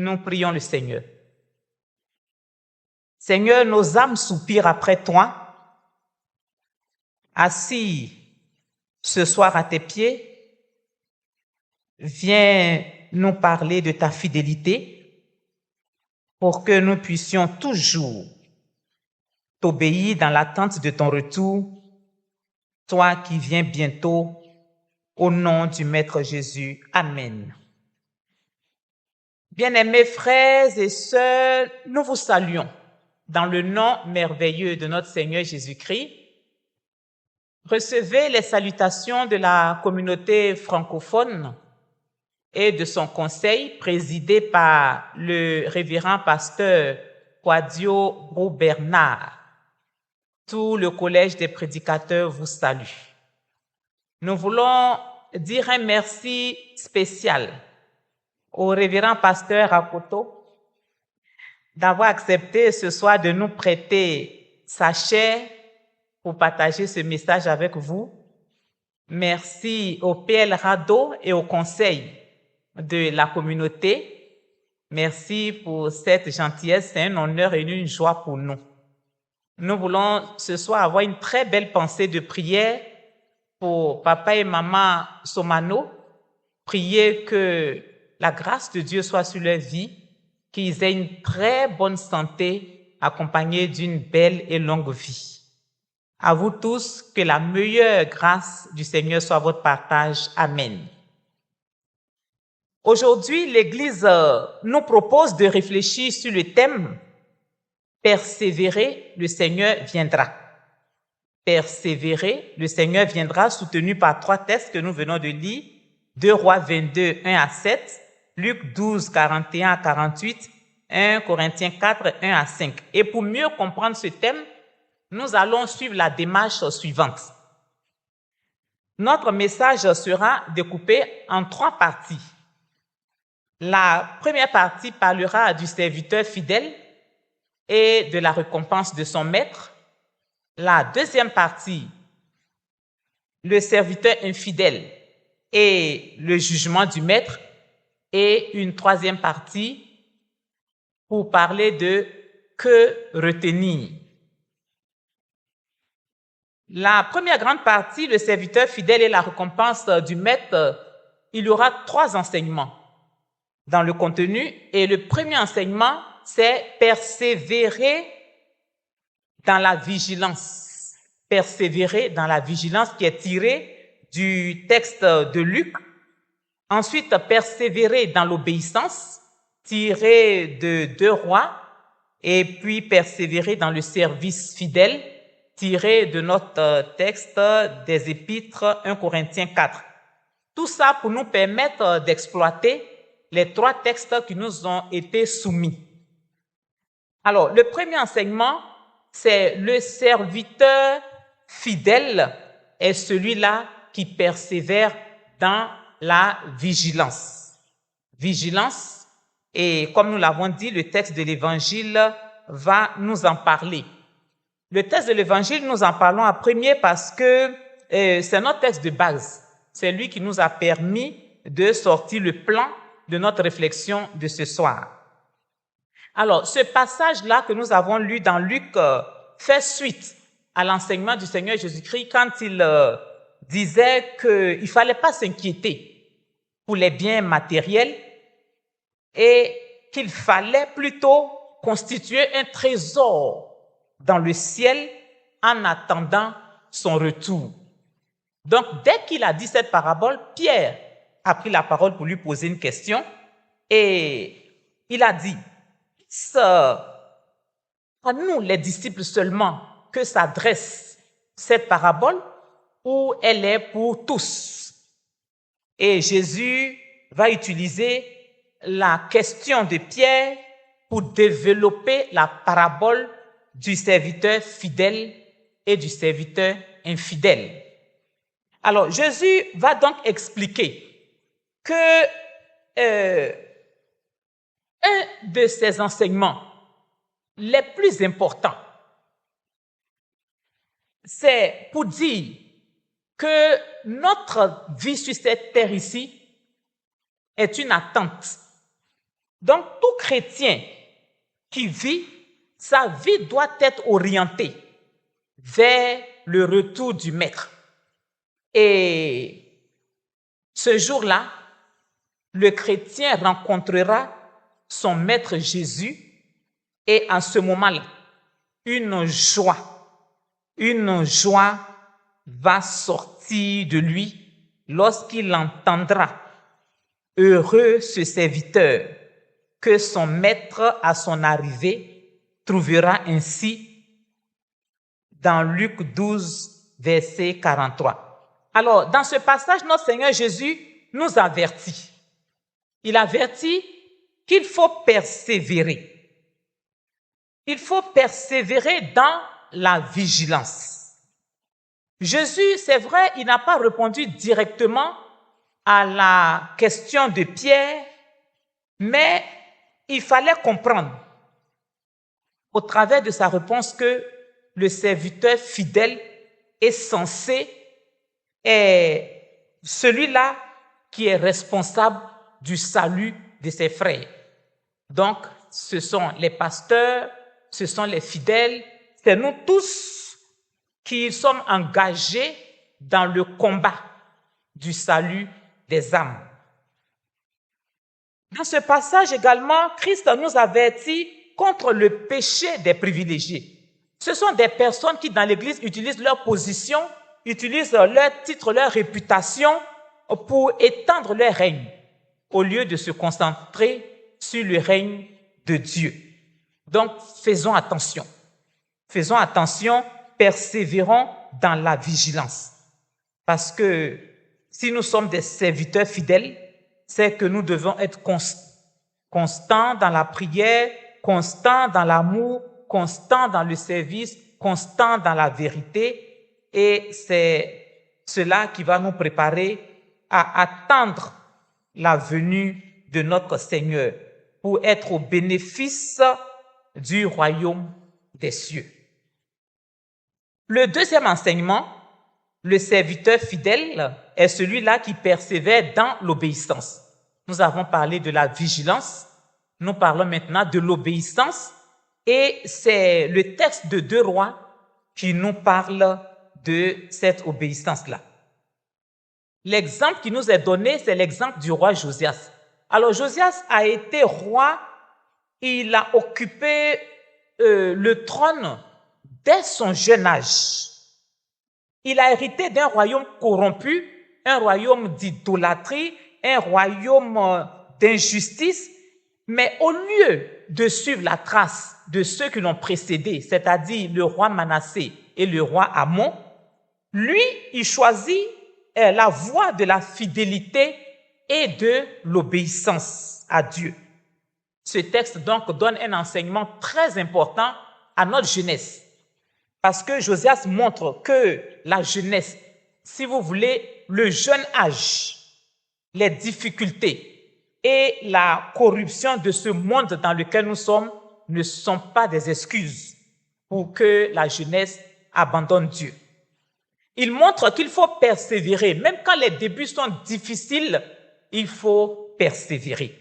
Nous prions le Seigneur. Seigneur, nos âmes soupirent après toi. Assis ce soir à tes pieds, viens nous parler de ta fidélité pour que nous puissions toujours t'obéir dans l'attente de ton retour, toi qui viens bientôt, au nom du Maître Jésus. Amen. Bien-aimés frères et sœurs, nous vous saluons dans le nom merveilleux de notre Seigneur Jésus-Christ. Recevez les salutations de la communauté francophone et de son conseil présidé par le révérend pasteur Quadio Brou Bernard. Tout le collège des prédicateurs vous salue. Nous voulons dire un merci spécial au révérend pasteur Rakoto d'avoir accepté ce soir de nous prêter sa chair pour partager ce message avec vous. Merci au PL Rado et au conseil de la communauté. Merci pour cette gentillesse, c'est un honneur et une joie pour nous. Nous voulons ce soir avoir une très belle pensée de prière pour papa et maman Somano. Prier que la grâce de Dieu soit sur leur vie, qu'ils aient une très bonne santé accompagnée d'une belle et longue vie. À vous tous, que la meilleure grâce du Seigneur soit votre partage. Amen. Aujourd'hui, l'Église nous propose de réfléchir sur le thème « Persévérer, le Seigneur viendra ». Persévérer, le Seigneur viendra, soutenu par 3 textes que nous venons de lire, 2 Rois 22, 1 à 7, Luc 12, 41 à 48, 1 Corinthiens 4, 1 à 5. Et pour mieux comprendre ce thème, nous allons suivre la démarche suivante. Notre message sera découpé en 3 parties. La première partie parlera du serviteur fidèle et de la récompense de son maître. La deuxième partie, le serviteur infidèle et le jugement du maître. Et une troisième partie pour parler de que retenir. La première grande partie, le serviteur fidèle et la récompense du maître, il y aura 3 enseignements dans le contenu. Et le premier enseignement, c'est persévérer dans la vigilance. Persévérer dans la vigilance qui est tiré du texte de Luc. Ensuite, persévérer dans l'obéissance, tiré de 2 Rois. Et puis, persévérer dans le service fidèle, tiré de notre texte des Épîtres 1 Corinthiens 4. Tout ça pour nous permettre d'exploiter les 3 textes qui nous ont été soumis. Alors, le premier enseignement, c'est le serviteur fidèle est celui-là qui persévère dans la vigilance. Vigilance, et comme nous l'avons dit, le texte de l'Évangile va nous en parler. Le texte de l'Évangile, nous en parlons en premier parce que c'est notre texte de base. C'est lui qui nous a permis de sortir le plan de notre réflexion de ce soir. Alors, ce passage-là que nous avons lu dans Luc fait suite à l'enseignement du Seigneur Jésus-Christ quand il disait qu'il ne fallait pas s'inquiéter pour les biens matériels et qu'il fallait plutôt constituer un trésor dans le ciel en attendant son retour. Donc, dès qu'il a dit cette parabole, Pierre a pris la parole pour lui poser une question et il a dit, c'est à nous les disciples seulement que s'adresse cette parabole ou elle est pour tous? Et Jésus va utiliser la question de Pierre pour développer la parabole du serviteur fidèle et du serviteur infidèle. Alors, Jésus va donc expliquer que un de ses enseignements les plus importants, c'est pour dire que notre vie sur cette terre ici est une attente. Donc, tout chrétien qui vit, sa vie doit être orientée vers le retour du Maître. Et ce jour-là, le chrétien rencontrera son Maître Jésus et en ce moment-là, une joie va sortir de lui lorsqu'il entendra « Heureux ce serviteur que son maître à son arrivée trouvera ainsi » dans Luc 12, verset 43. Alors, dans ce passage, notre Seigneur Jésus nous avertit. Il avertit qu'il faut persévérer. Il faut persévérer dans la vigilance. Jésus, c'est vrai, il n'a pas répondu directement à la question de Pierre, mais il fallait comprendre au travers de sa réponse que le serviteur fidèle est censé être celui-là qui est responsable du salut de ses frères. Donc, ce sont les pasteurs, ce sont les fidèles, c'est nous tous qui sommes engagés dans le combat du salut des âmes. Dans ce passage également, Christ nous avertit contre le péché des privilégiés. Ce sont des personnes qui, dans l'Église, utilisent leur position, utilisent leur titre, leur réputation pour étendre leur règne, au lieu de se concentrer sur le règne de Dieu. Donc, faisons attention. Faisons attention, persévérons dans la vigilance. Parce que si nous sommes des serviteurs fidèles, c'est que nous devons être constants dans la prière, constants dans l'amour, constants dans le service, constants dans la vérité. Et c'est cela qui va nous préparer à attendre la venue de notre Seigneur pour être au bénéfice du royaume des cieux. Le deuxième enseignement, le serviteur fidèle est celui-là qui persévère dans l'obéissance. Nous avons parlé de la vigilance, nous parlons maintenant de l'obéissance et c'est le texte de 2 Rois qui nous parle de cette obéissance-là. L'exemple qui nous est donné, c'est l'exemple du roi Josias. Alors Josias a été roi, il a occupé le trône dès son jeune âge. Il a hérité d'un royaume corrompu, un royaume d'idolâtrie, un royaume d'injustice, mais au lieu de suivre la trace de ceux qui l'ont précédé, c'est-à-dire le roi Manassé et le roi Amon, lui, il choisit la voie de la fidélité et de l'obéissance à Dieu. Ce texte donc donne un enseignement très important à notre jeunesse. Parce que Josias montre que la jeunesse, si vous voulez, le jeune âge, les difficultés et la corruption de ce monde dans lequel nous sommes ne sont pas des excuses pour que la jeunesse abandonne Dieu. Il montre qu'il faut persévérer. Même quand les débuts sont difficiles, il faut persévérer.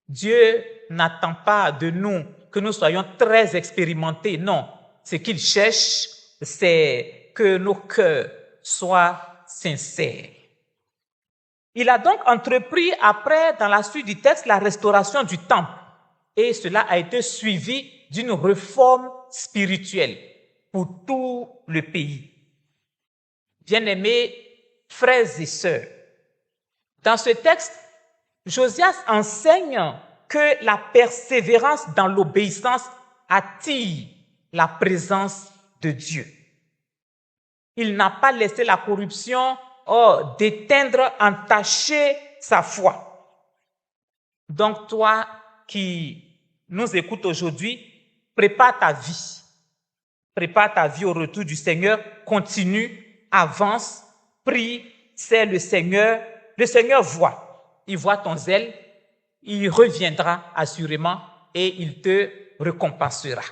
Dieu n'attend pas de nous que nous soyons très expérimentés. Non, ce qu'il cherche, c'est que nos cœurs soient sincères. Il a donc entrepris après, dans la suite du texte, la restauration du temple. Et cela a été suivi d'une réforme spirituelle pour tout le pays. Bien-aimés frères et sœurs, dans ce texte, Josias enseigne que la persévérance dans l'obéissance attire la présence de Dieu. Il n'a pas laissé la corruption d'éteindre, entacher sa foi. Donc toi qui nous écoutes aujourd'hui, prépare ta vie. Prépare ta vie au retour du Seigneur, continue, avance, prie, c'est le Seigneur. Le Seigneur voit, il voit ton zèle, il reviendra assurément et il te récompensera.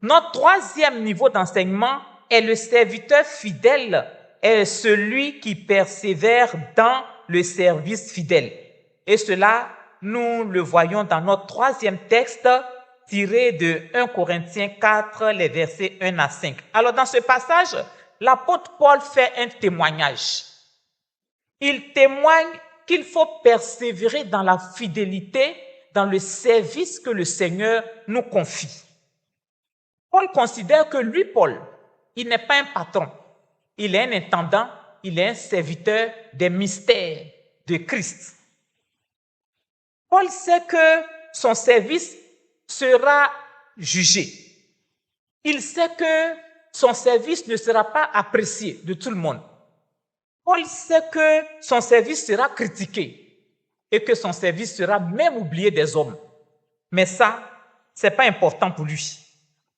Notre troisième niveau d'enseignement est le serviteur fidèle, est celui qui persévère dans le service fidèle. Et cela, nous le voyons dans notre troisième texte tiré de 1 Corinthiens 4, les versets 1 à 5. Alors dans ce passage, l'apôtre Paul fait un témoignage. Il témoigne qu'il faut persévérer dans la fidélité, dans le service que le Seigneur nous confie. Paul considère que lui, Paul, il n'est pas un patron. Il est un intendant, il est un serviteur des mystères de Christ. Paul sait que son service sera jugé. Il sait que son service ne sera pas apprécié de tout le monde. Paul sait que son service sera critiqué et que son service sera même oublié des hommes. Mais ça, ce n'est pas important pour lui.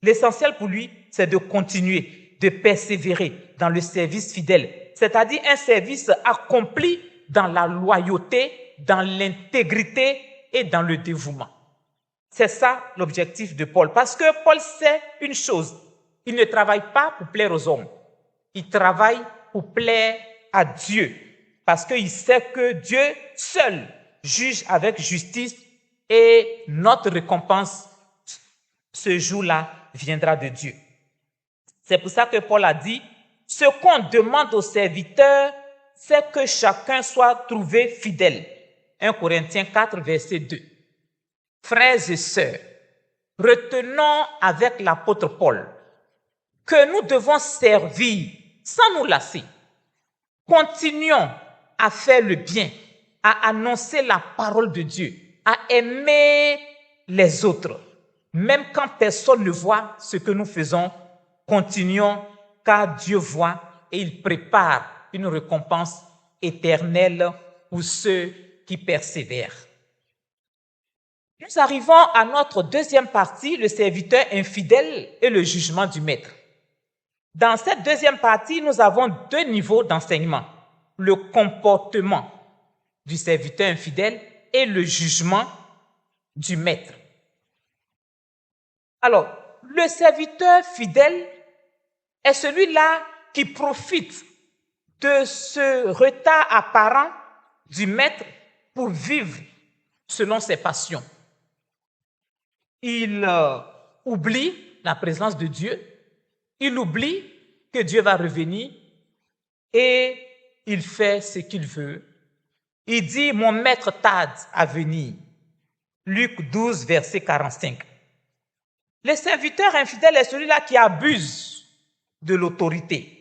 L'essentiel pour lui, c'est de continuer, de persévérer dans le service fidèle, c'est-à-dire un service accompli dans la loyauté, dans l'intégrité et dans le dévouement. C'est ça l'objectif de Paul. Parce que Paul sait une chose, il ne travaille pas pour plaire aux hommes, il travaille pour plaire à Dieu. Parce qu'il sait que Dieu seul juge avec justice et notre récompense ce jour-là viendra de Dieu. C'est pour ça que Paul a dit, ce qu'on demande aux serviteurs, c'est que chacun soit trouvé fidèle. 1 Corinthiens 4, verset 2. Frères et sœurs, retenons avec l'apôtre Paul que nous devons servir sans nous lasser. Continuons à faire le bien, à annoncer la parole de Dieu, à aimer les autres. Même quand personne ne voit ce que nous faisons, continuons car Dieu voit et il prépare une récompense éternelle pour ceux qui persévèrent. Nous arrivons à notre deuxième partie, le serviteur infidèle et le jugement du maître. Dans cette deuxième partie, nous avons deux niveaux d'enseignement. Le comportement du serviteur infidèle et le jugement du maître. Alors, le serviteur fidèle est celui-là qui profite de ce retard apparent du maître pour vivre selon ses passions. Il oublie la présence de Dieu, il oublie que Dieu va revenir et il fait ce qu'il veut. Il dit, mon maître tarde à venir. Luc 12, verset 45. Le serviteur infidèle est celui-là qui abuse de l'autorité.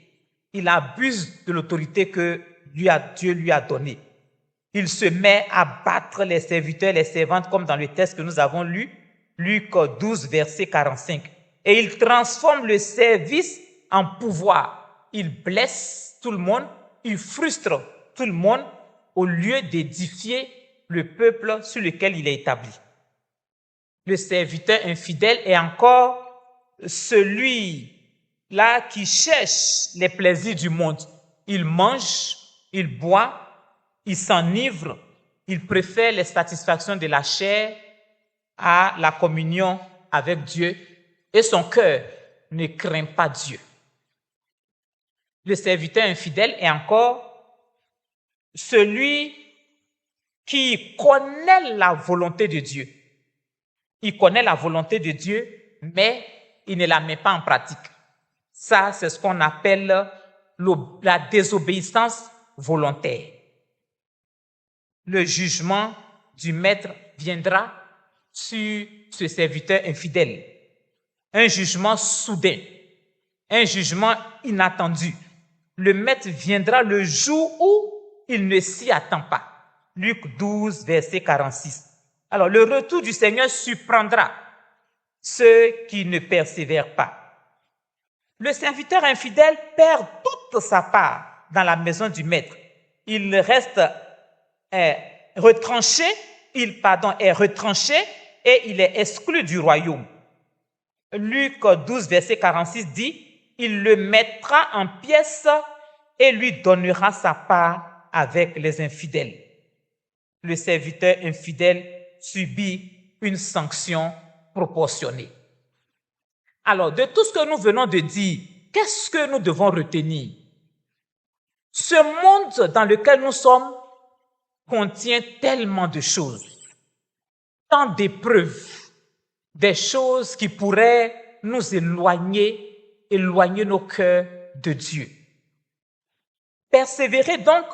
Il abuse de l'autorité que Dieu lui a donnée. Il se met à battre les serviteurs et les servantes comme dans le texte que nous avons lu, Luc 12, verset 45. Et il transforme le service en pouvoir. Il blesse tout le monde, il frustre tout le monde au lieu d'édifier le peuple sur lequel il est établi. Le serviteur infidèle est encore celui-là qui cherche les plaisirs du monde. Il mange, il boit, il s'enivre, il préfère les satisfactions de la chair à la communion avec Dieu et son cœur ne craint pas Dieu. Le serviteur infidèle est encore celui qui connaît la volonté de Dieu. Il connaît la volonté de Dieu, mais il ne la met pas en pratique. Ça, c'est ce qu'on appelle la désobéissance volontaire. Le jugement du maître viendra sur ce serviteur infidèle. Un jugement soudain, un jugement inattendu. Le maître viendra le jour où il ne s'y attend pas. Luc 12, verset 46. Alors, le retour du Seigneur surprendra ceux qui ne persévèrent pas. Le serviteur infidèle perd toute sa part dans la maison du maître. Il reste retranché et il est exclu du royaume. Luc 12, verset 46 dit, il le mettra en pièces et lui donnera sa part avec les infidèles. Le serviteur infidèle subit une sanction proportionnée. Alors, de tout ce que nous venons de dire, qu'est-ce que nous devons retenir? Ce monde dans lequel nous sommes contient tellement de choses. tant d'épreuves, des choses qui pourraient nous éloigner nos cœurs de Dieu. Persévérer donc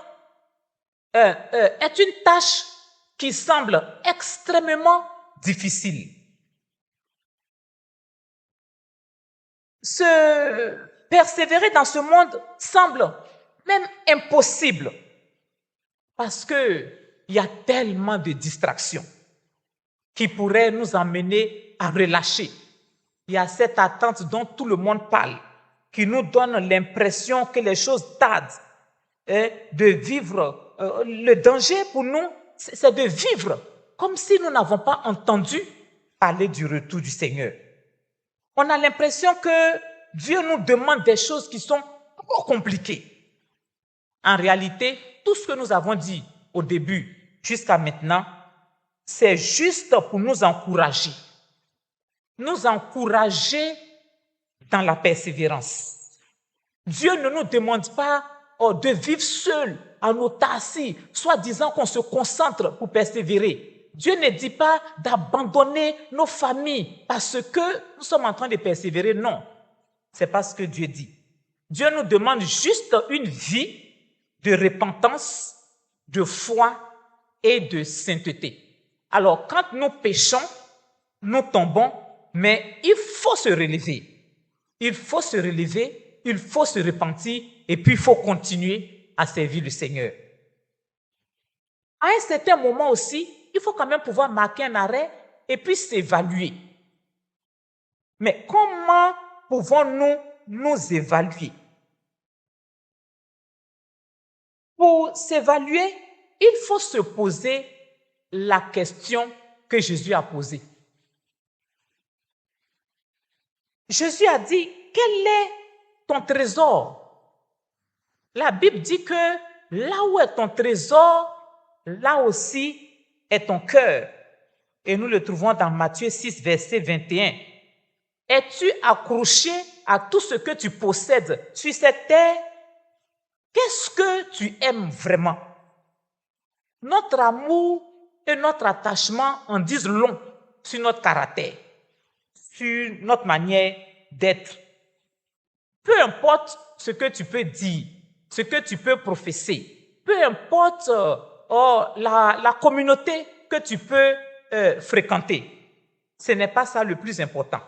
est une tâche qui semble extrêmement difficile. Persévérer dans ce monde semble même impossible parce qu'il y a tellement de distractions qui pourraient nous emmener à relâcher. Il y a cette attente dont tout le monde parle, qui nous donne l'impression que les choses tardent, de vivre. Le danger pour nous, c'est de vivre comme si nous n'avons pas entendu parler du retour du Seigneur. On a l'impression que Dieu nous demande des choses qui sont encore compliquées. En réalité, tout ce que nous avons dit au début jusqu'à maintenant, c'est juste pour nous encourager dans la persévérance. Dieu ne nous demande pas de vivre seul, en autarcie, soit disant qu'on se concentre pour persévérer. Dieu ne dit pas d'abandonner nos familles parce que nous sommes en train de persévérer. Non, c'est pas ce que Dieu dit. Dieu nous demande juste une vie de repentance, de foi et de sainteté. Alors, quand nous péchons, nous tombons, mais il faut se relever. Il faut se relever, il faut se repentir et puis il faut continuer à servir le Seigneur. À un certain moment aussi, il faut quand même pouvoir marquer un arrêt et puis s'évaluer. Mais comment pouvons-nous nous évaluer? Pour s'évaluer, il faut se poser la question que Jésus a posée. Jésus a dit, quel est ton trésor? La Bible dit que là où est ton trésor, là aussi est ton cœur. Et nous le trouvons dans Matthieu 6, verset 21. Es-tu accroché à tout ce que tu possèdes sur cette terre? Qu'est-ce que tu aimes vraiment? Notre amour et notre attachement en disent long sur notre caractère, sur notre manière d'être. Peu importe ce que tu peux dire, ce que tu peux professer, peu importe la communauté que tu peux fréquenter, ce n'est pas ça le plus important.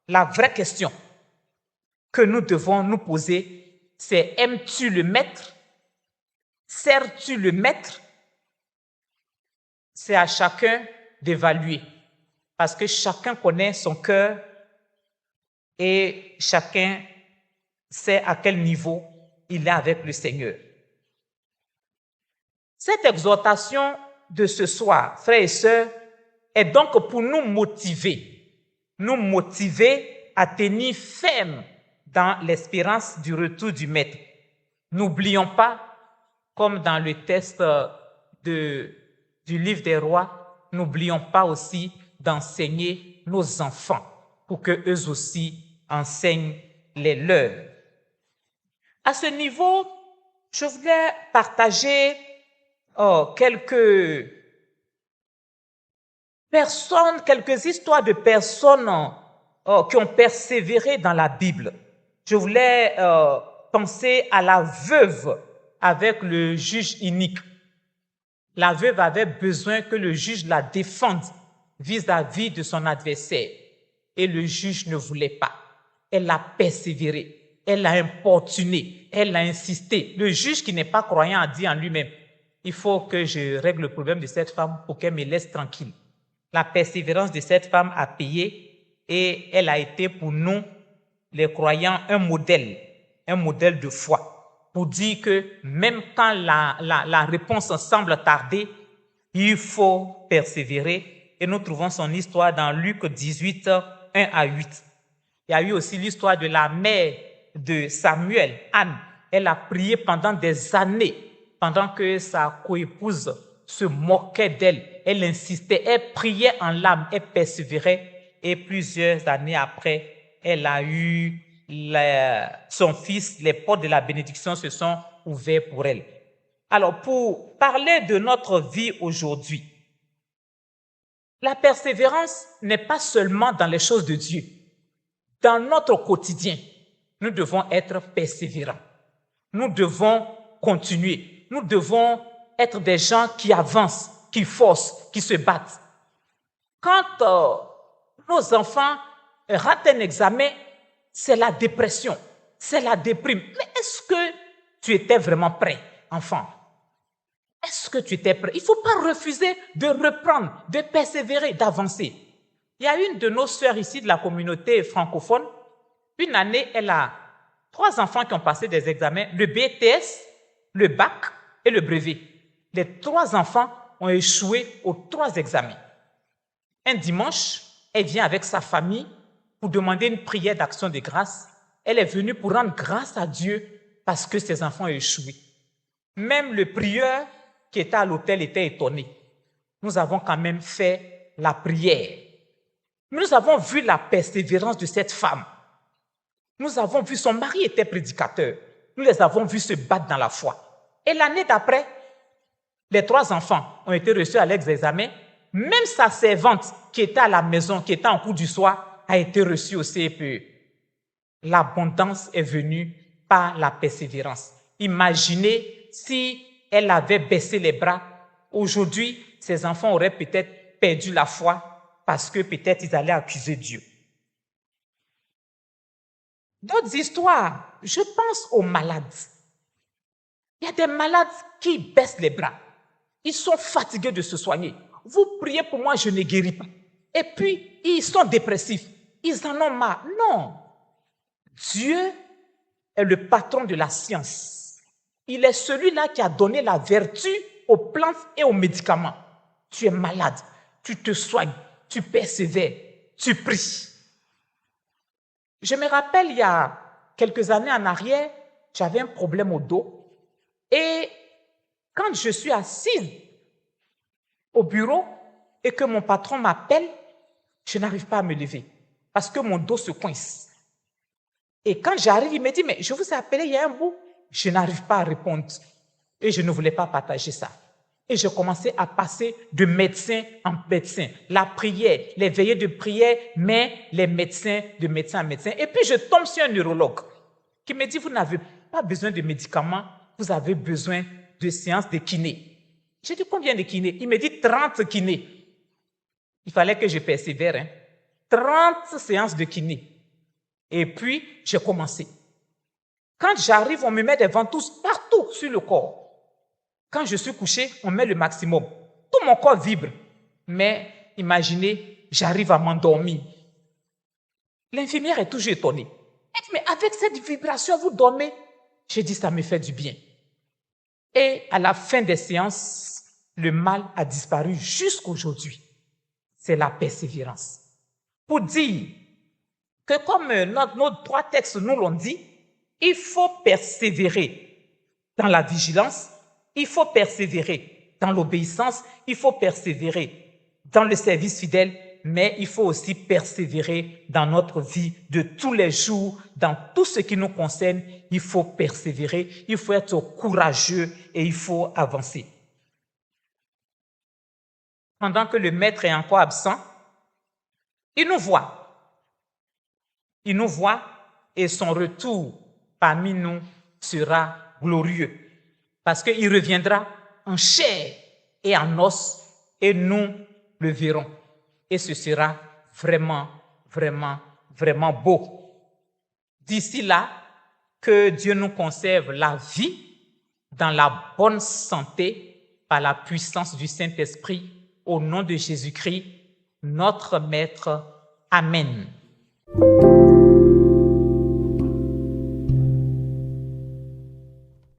La vraie question que nous devons nous poser, c'est aimes-tu le maître? Sers-tu le maître? C'est à chacun d'évaluer parce que chacun connaît son cœur et chacun sait à quel niveau il est avec le Seigneur. Cette exhortation de ce soir, frères et sœurs, est donc pour nous motiver à tenir ferme dans l'espérance du retour du Maître. N'oublions pas, comme dans le texte du livre des rois, n'oublions pas aussi d'enseigner nos enfants pour qu'eux aussi enseignent les leurs. À ce niveau, je voulais partager quelques histoires de personnes qui ont persévéré dans la Bible. Je voulais penser à la veuve avec le juge inique. La veuve avait besoin que le juge la défende vis-à-vis de son adversaire. Et le juge ne voulait pas. Elle a persévéré, elle a importuné, elle a insisté. Le juge qui n'est pas croyant a dit en lui-même, il faut que je règle le problème de cette femme pour qu'elle me laisse tranquille. La persévérance de cette femme a payé et elle a été pour nous, les croyants, un modèle de foi. Pour dire que même quand la réponse semble tarder, il faut persévérer. Et nous trouvons son histoire dans Luc 18, 1 à 8. Il y a eu aussi l'histoire de la mère de Samuel, Anne. Elle a prié pendant des années, pendant que sa coépouse se moquait d'elle. Elle insistait, elle priait en larmes, elle persévérait. Et plusieurs années après, elle a eu son fils, les portes de la bénédiction se sont ouvertes pour elle. Alors, pour parler de notre vie aujourd'hui, La persévérance n'est pas seulement dans les choses de Dieu. Dans notre quotidien, nous devons être persévérants. Nous devons continuer. Nous devons être des gens qui avancent, qui forcent, qui se battent. Quand nos enfants ratent un examen, c'est la dépression, c'est la déprime. Mais est-ce que tu étais vraiment prêt, enfant? Est-ce que tu étais prêt? Il ne faut pas refuser de reprendre, de persévérer, d'avancer. Il y a une de nos sœurs ici de la communauté francophone. Une année, elle a 3 enfants qui ont passé des examens, le BTS, le bac et le brevet. Les 3 enfants ont échoué aux 3 examens. Un dimanche, elle vient avec sa famille pour demander une prière d'action de grâce. Elle est venue pour rendre grâce à Dieu parce que ses enfants ont échoué. Même le prieur qui était à l'hôtel était étonné. Nous avons quand même fait la prière. Nous avons vu la persévérance de cette femme. Nous avons vu son mari était prédicateur. Nous les avons vus se battre dans la foi. Et l'année d'après, les 3 enfants ont été reçus à l'examen. Même sa servante qui était à la maison, qui était en cours du soir, a été reçue au CPE. L'abondance est venue par la persévérance. Imaginez si elle avait baissé les bras. Aujourd'hui, ses enfants auraient peut-être perdu la foi parce que peut-être ils allaient accuser Dieu. D'autres histoires, je pense aux malades. Il y a des malades qui baissent les bras. Ils sont fatigués de se soigner. Vous priez pour moi, je ne guéris pas. Et puis, ils sont dépressifs. Ils en ont marre. Non. Dieu est le patron de la science. Il est celui-là qui a donné la vertu aux plantes et aux médicaments. Tu es malade, tu te soignes, tu persévères, tu pries. Je me rappelle, il y a quelques années en arrière, j'avais un problème au dos. Et quand je suis assise au bureau et que mon patron m'appelle, je n'arrive pas à me lever parce que mon dos se coince. Et quand j'arrive, il me dit, mais je vous ai appelé il y a un bout. Je n'arrive pas à répondre. Et je ne voulais pas partager ça. Et je commençais à passer de médecin en médecin. La prière, les veillées de prière, mais les médecins de médecin en médecin. Et puis je tombe sur un neurologue qui me dit, vous n'avez pas besoin de médicaments, vous avez besoin de séances de kiné. J'ai dit, combien de kiné? Il me dit 30 kiné. Il fallait que je persévère. 30 séances de kiné. Et puis, j'ai commencé. Quand j'arrive, on me met des ventouses partout sur le corps. Quand je suis couché, on met le maximum. Tout mon corps vibre. Mais imaginez, j'arrive à m'endormir. L'infirmière est toujours étonnée. Elle dit, mais avec cette vibration, vous dormez? J'ai dit, ça me fait du bien. Et à la fin des séances, le mal a disparu jusqu'aujourd'hui. C'est la persévérance. Pour dire que comme nos 3 textes nous l'ont dit, il faut persévérer dans la vigilance, il faut persévérer dans l'obéissance, il faut persévérer dans le service fidèle, mais il faut aussi persévérer dans notre vie de tous les jours, dans tout ce qui nous concerne, il faut persévérer, il faut être courageux et il faut avancer. Pendant que le maître est encore absent, il nous voit. Il nous voit et son retour parmi nous sera glorieux parce qu'il reviendra en chair et en os et nous le verrons. Et ce sera vraiment, vraiment, vraiment beau. D'ici là, que Dieu nous conserve la vie dans la bonne santé par la puissance du Saint-Esprit au nom de Jésus-Christ, notre Maître. Amen.